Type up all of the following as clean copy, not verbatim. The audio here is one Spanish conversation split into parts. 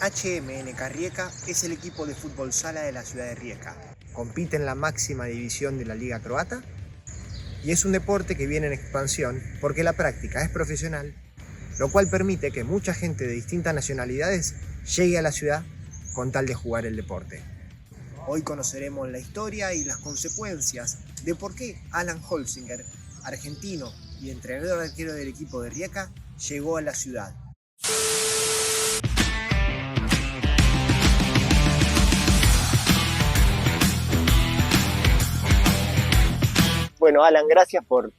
HMNK Rijeka es el equipo de fútbol sala de la ciudad de Rijeka. Compite en la máxima división de la liga croata y es un deporte que viene en expansión porque la práctica es profesional, lo cual permite que mucha gente de distintas nacionalidades llegue a la ciudad con tal de jugar el deporte. Hoy conoceremos la historia y las consecuencias de por qué Alan Holzinger, argentino y entrenador arquero del equipo de Rijeka, llegó a la ciudad. Bueno, Alan, gracias por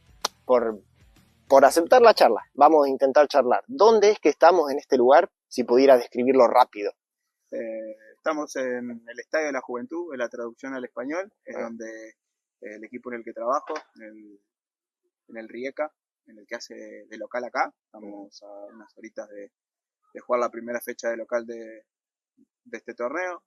aceptar la charla. Vamos a intentar charlar. ¿Dónde es que estamos en este lugar? Si pudiera describirlo rápido. Estamos en el Estadio de la Juventud, en la traducción al español, es donde el equipo en el que trabajo, en el Rijeka, en el que hace de local acá. Estamos a unas horitas de jugar la primera fecha de local de este torneo.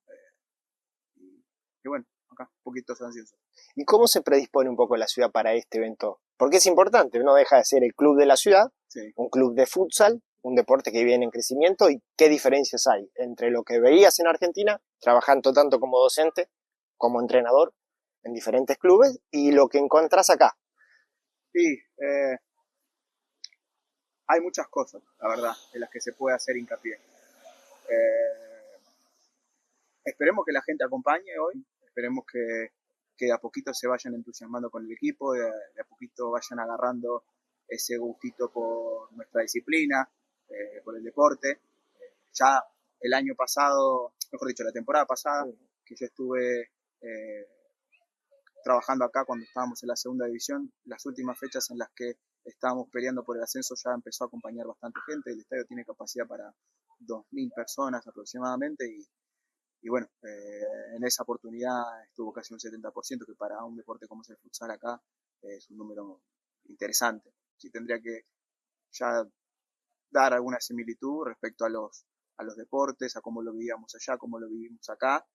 Y bueno, acá, un poquito ansioso. ¿Y cómo se predispone un poco la ciudad para este evento? Porque es importante, no deja de ser el club de la ciudad, sí, un club de futsal, un deporte que viene en crecimiento. ¿Y qué diferencias hay entre lo que veías en Argentina, trabajando tanto como docente, como entrenador en diferentes clubes, y lo que encontrás acá? Sí, hay muchas cosas, la verdad, en las que se puede hacer hincapié. Esperemos que la gente acompañe hoy, esperemos que de a poquito se vayan entusiasmando con el equipo, de a poquito vayan agarrando ese gustito por nuestra disciplina, por el deporte. Ya el año pasado, mejor dicho, la temporada pasada, que yo estuve trabajando acá cuando estábamos en la segunda división, las últimas fechas en las que estábamos peleando por el ascenso ya empezó a acompañar bastante gente. El estadio tiene capacidad para 2.000 personas aproximadamente y bueno, en esa oportunidad estuvo casi un 70%, que para un deporte como es el futsal acá es un número interesante. Sí, tendría que ya dar alguna similitud respecto a los deportes, a cómo lo vivíamos allá, cómo lo vivimos acá.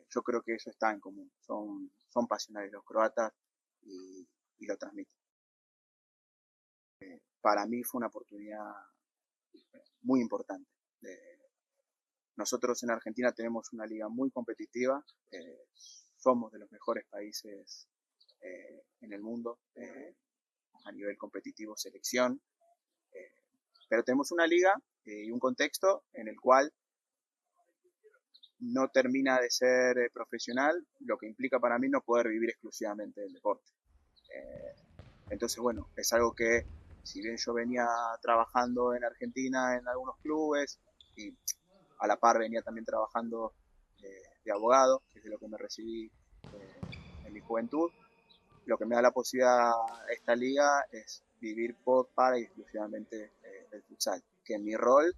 Yo creo que eso está en común. Son pasionales los croatas y lo transmiten. Para mí fue una oportunidad muy importante. Nosotros en Argentina tenemos una liga muy competitiva, somos de los mejores países en el mundo a nivel competitivo, selección, pero tenemos una liga y un contexto en el cual no termina de ser profesional, lo que implica para mí no poder vivir exclusivamente del deporte. Entonces, bueno, es algo que si bien yo venía trabajando en Argentina en algunos clubes y a la par venía también trabajando de abogado, que es de lo que me recibí en mi juventud. Lo que me da la posibilidad esta liga es vivir para y exclusivamente del futsal, que en mi rol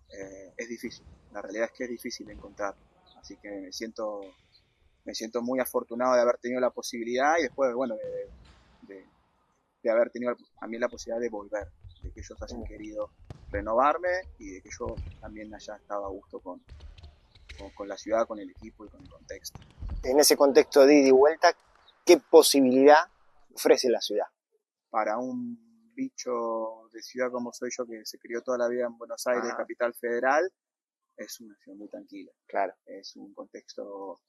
es difícil. La realidad es que es difícil encontrarlo. Así que me siento muy afortunado de haber tenido la posibilidad y después, bueno, de haber tenido a mí la posibilidad de volver, de que ellos hayan querido renovarme y de que yo también haya estado a gusto con la ciudad, con el equipo y con el contexto. En ese contexto de ida y vuelta, ¿qué posibilidad ofrece la ciudad? Para un bicho de ciudad como soy yo, que se crió toda la vida en Buenos Aires, capital federal, es una ciudad muy tranquila. Claro. Es un contexto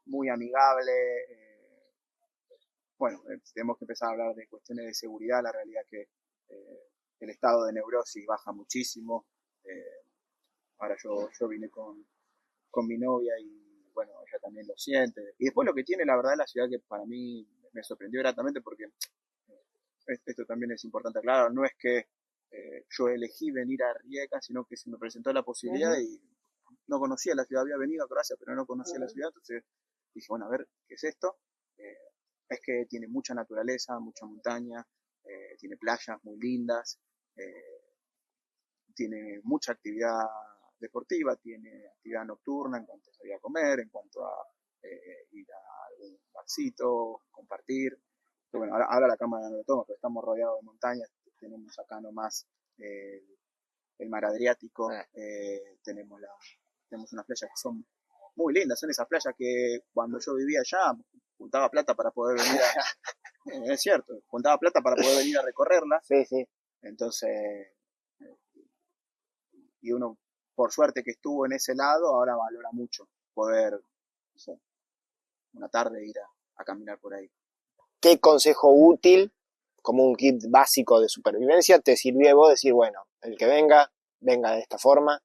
muy amigable. Bueno, tenemos que empezar a hablar de cuestiones de seguridad. La realidad es que el estado de neurosis baja muchísimo. Ahora yo vine con mi novia y bueno, ella también lo siente. Y después lo que tiene la verdad la ciudad, que para mí me sorprendió gratamente, porque esto también es importante aclarar, no es que yo elegí venir a Rijeka, sino que se me presentó la posibilidad y no conocía la ciudad, había venido a Croacia, pero no conocía la ciudad, entonces dije, bueno, a ver, ¿qué es esto? Es que tiene mucha naturaleza, mucha montaña, tiene playas muy lindas, tiene mucha actividad deportiva, tiene actividad nocturna en cuanto a salir a comer, en cuanto a ir a algún barcito, compartir. Pero bueno, ahora la cámara no lo toma, pero estamos rodeados de montañas, tenemos acá nomás el mar Adriático, tenemos unas playas que son muy lindas, son esas playas que cuando yo vivía allá juntaba plata para poder venir es cierto, juntaba plata para poder venir a recorrerla. Sí, sí. Entonces, y uno por suerte que estuvo en ese lado, ahora valora mucho poder, no sé, una tarde ir a caminar por ahí. ¿Qué consejo útil, como un kit básico de supervivencia, te sirvió a vos decir, bueno, el que venga, venga de esta forma,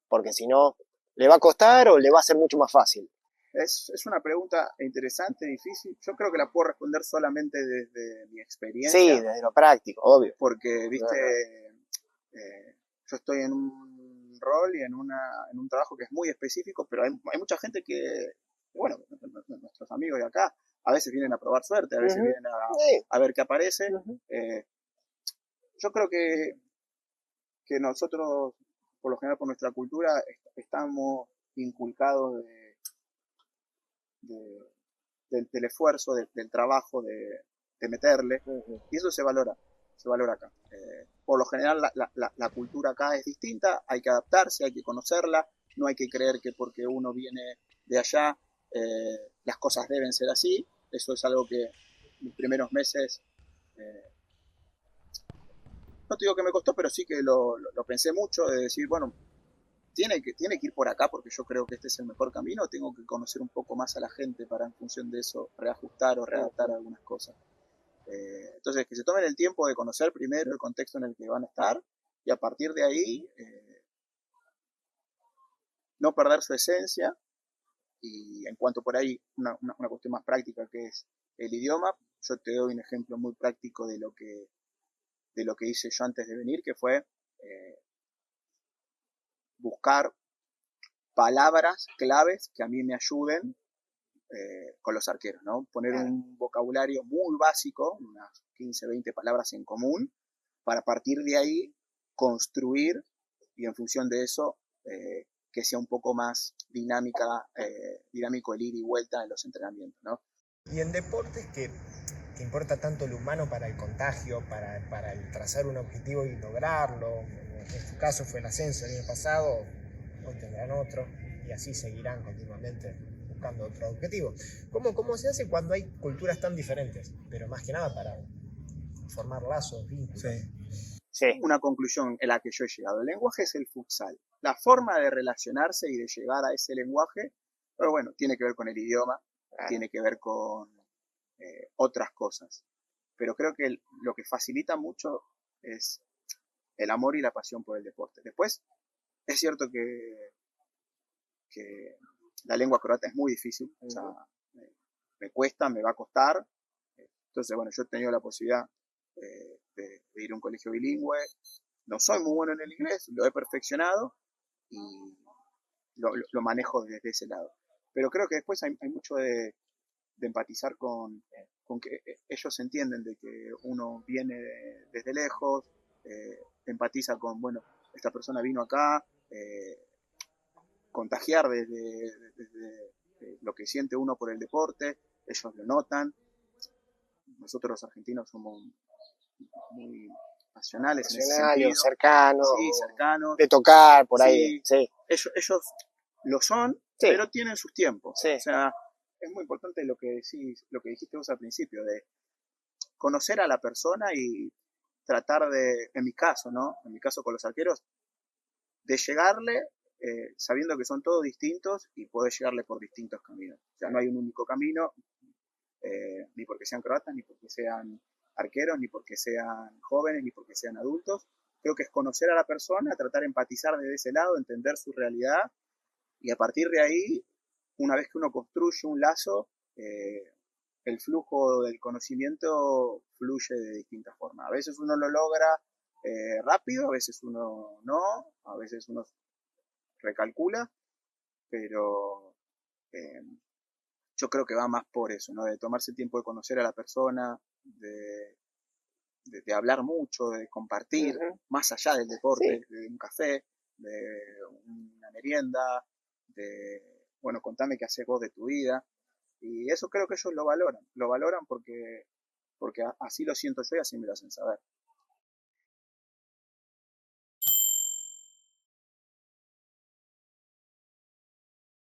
porque si no, ¿le va a costar o le va a ser mucho más fácil? Es una pregunta interesante, difícil. Yo creo que la puedo responder solamente desde mi experiencia. Sí, desde lo práctico, obvio. Porque, viste, yo estoy en un rol y en un trabajo que es muy específico, pero hay mucha gente que, bueno, nuestros amigos de acá, a veces vienen a probar suerte, a veces vienen a ver qué aparece. Yo creo que nosotros, por lo general, por nuestra cultura, estamos inculcados del esfuerzo, del trabajo, de meterle, y eso se valora acá. Por lo general la cultura acá es distinta, hay que adaptarse, hay que conocerla, no hay que creer que porque uno viene de allá las cosas deben ser así. Eso es algo que mis primeros meses, no te digo que me costó, pero sí que lo pensé mucho, de decir, bueno, tiene que ir por acá porque yo creo que este es el mejor camino, tengo que conocer un poco más a la gente para en función de eso reajustar o readaptar algunas cosas. Entonces, que se tomen el tiempo de conocer primero el contexto en el que van a estar y a partir de ahí no perder su esencia. Y en cuanto por ahí, una cuestión más práctica que es el idioma, yo te doy un ejemplo muy práctico de lo que hice yo antes de venir, que fue buscar palabras claves que a mí me ayuden con los arqueros, ¿no? Poner un vocabulario muy básico, unas 15, 20 palabras en común, para partir de ahí construir y en función de eso que sea un poco más dinámico el ir y vuelta en los entrenamientos, ¿no? Y en deportes que importa tanto lo humano para el contagio, para el trazar un objetivo y lograrlo, en este caso fue el ascenso el año pasado, hoy tendrán otro y así seguirán continuamente buscando otro objetivo. ¿Cómo se hace cuando hay culturas tan diferentes? Pero más que nada para formar lazos, vínculos. Sí. Una conclusión en la que yo he llegado. El lenguaje es el futsal. La forma de relacionarse y de llegar a ese lenguaje, pero bueno, tiene que ver con el idioma, tiene que ver con otras cosas. Pero creo que lo que facilita mucho es el amor y la pasión por el deporte. Después, es cierto que la lengua croata es muy difícil, o sea, me cuesta, me va a costar. Entonces, bueno, yo he tenido la posibilidad de ir a un colegio bilingüe. No soy muy bueno en el inglés, lo he perfeccionado y lo manejo desde ese lado. Pero creo que después hay mucho de empatizar con que ellos entienden de que uno viene desde lejos, empatiza con, bueno, esta persona vino acá, contagiar desde lo que siente uno por el deporte, ellos lo notan. Nosotros los argentinos somos muy pasionales en ese sentido. Cercanos. Sí, cercanos. De tocar, por sí, ahí. Sí. Ellos lo son, sí, pero tienen sus tiempos. Sí. O sea, es muy importante lo que dijiste vos al principio, de conocer a la persona y tratar de, en mi caso, ¿no? En mi caso con los arqueros, de llegarle sabiendo que son todos distintos y poder llegarle por distintos caminos. O sea, no hay un único camino, ni porque sean croatas, ni porque sean arqueros, ni porque sean jóvenes, ni porque sean adultos. Creo que es conocer a la persona, tratar de empatizar desde ese lado, entender su realidad y a partir de ahí, una vez que uno construye un lazo, el flujo del conocimiento fluye de distintas formas. A veces uno lo logra rápido, a veces uno no, a veces uno recalcula, pero yo creo que va más por eso, ¿no? De tomarse el tiempo de conocer a la persona, de hablar mucho, de compartir, más allá del deporte, sí, de un café, de una merienda, bueno, contame qué haces vos de tu vida. Y eso creo que ellos lo valoran porque así lo siento yo y así me lo hacen saber.